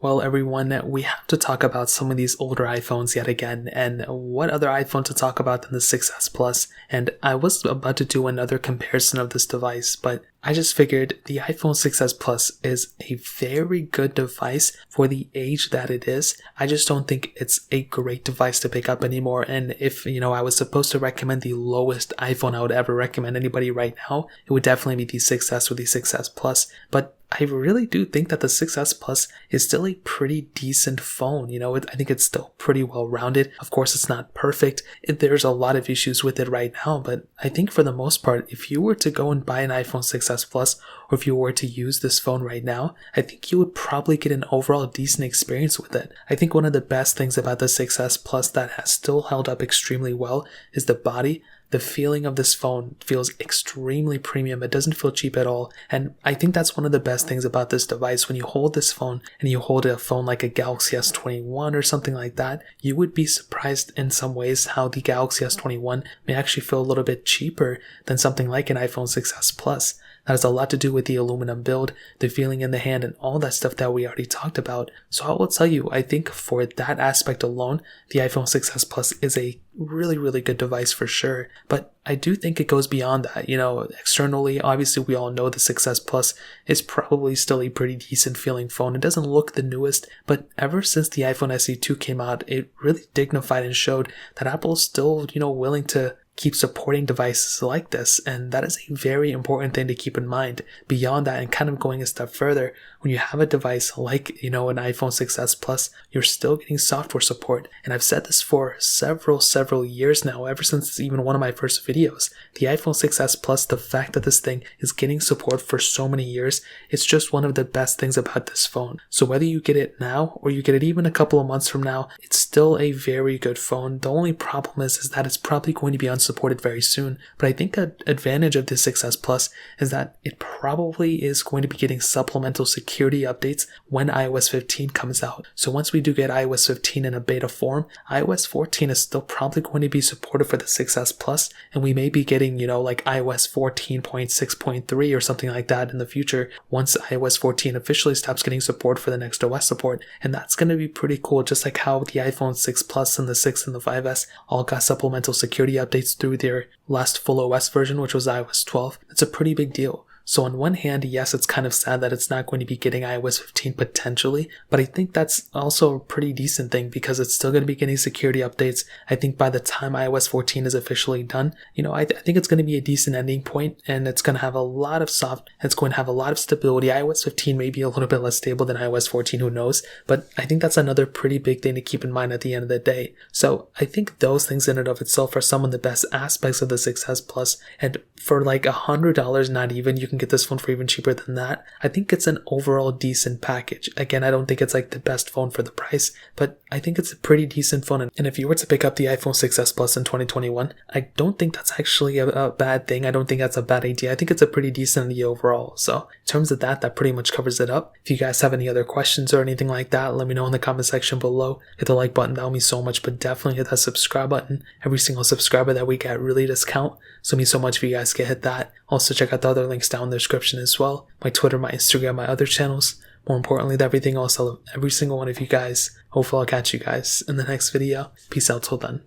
Well, everyone, we have to talk about some of these older iPhones yet again, and what other iPhone to talk about than the 6S Plus. And I was about to do another comparison of this device, but I just figured the iPhone 6S Plus is a very good device for the age that it is. I just don't think it's a great device to pick up anymore. And if, I was supposed to recommend the lowest iPhone I would ever recommend anybody right now, it would definitely be the 6S or the 6S Plus. But I really do think that the 6S Plus is still a pretty decent phone. I think it's still pretty well rounded. Of course, it's not perfect. There's a lot of issues with it right now, but I think for the most part, if you were to go and buy an iPhone 6S Plus, or if you were to use this phone right now, I think you would probably get an overall decent experience with it. I think one of the best things about the 6S Plus that has still held up extremely well is the body. The feeling of this phone feels extremely premium. It doesn't feel cheap at all. And I think that's one of the best things about this device. When you hold this phone and you hold a phone like a Galaxy S21 or something like that, you would be surprised in some ways how the Galaxy S21 may actually feel a little bit cheaper than something like an iPhone 6S Plus. That has a lot to do with the aluminum build, the feeling in the hand, and all that stuff that we already talked about. So I will tell you, I think for that aspect alone, the iPhone 6S Plus is a really, really good device for sure. But I do think it goes beyond that. Externally, obviously we all know the 6S Plus is probably still a pretty decent feeling phone. It doesn't look the newest, but ever since the iPhone SE2 came out, it really dignified and showed that Apple is still, willing to keep supporting devices like this, and that is a very important thing to keep in mind. Beyond that, and kind of going a step further, when you have a device like an iPhone 6S Plus, you're still getting software support. And I've said this for several years now, ever since even one of my first videos. The iPhone 6S Plus, the fact that this thing is getting support for so many years, it's just one of the best things about this phone. So whether you get it now or you get it even a couple of months from now, it's still a very good phone. The only problem is that it's probably going to be unsupported very soon. But I think an advantage of the 6S Plus is that it probably is going to be getting supplemental security updates when iOS 15 comes out. So once we do get iOS 15 in a beta form, iOS 14 is still probably going to be supported for the 6S Plus, and we may be getting, like iOS 14.6.3 or something like that in the future once iOS 14 officially stops getting support for the next OS support. And that's going to be pretty cool, just like how the iPhone 6 Plus and the 6 and the 5S all got supplemental security updates through their last full OS version, which was iOS 12. It's a pretty big deal. So on one hand, yes, it's kind of sad that it's not going to be getting iOS 15 potentially, but I think that's also a pretty decent thing because it's still going to be getting security updates. I think by the time iOS 14 is officially done, I think it's going to be a decent ending point, and it's going to have a lot of it's going to have a lot of stability. iOS 15 may be a little bit less stable than iOS 14, who knows, but I think that's another pretty big thing to keep in mind at the end of the day. So I think those things in and of itself are some of the best aspects of the 6S Plus, and for like $100, not even, you can get this phone for even cheaper than that. I think it's an overall decent package. Again, I don't think it's like the best phone for the price, but I think it's a pretty decent phone. And if you were to pick up the iPhone 6S Plus in 2021, I don't think that's actually a bad thing. I don't think that's a bad idea. I think it's a pretty decent idea overall. So in terms of that pretty much covers it up. If you guys have any other questions or anything like that, let me know in the comment section below. Hit the like button, that would mean so much, but definitely hit that subscribe button. Every single subscriber that we get really does count. So it means so much if you guys can hit that. Also check out the other links down in the description as well. My Twitter, my Instagram, my other channels. More importantly than everything else, I love every single one of you guys. Hopefully I'll catch you guys in the next video. Peace out till then.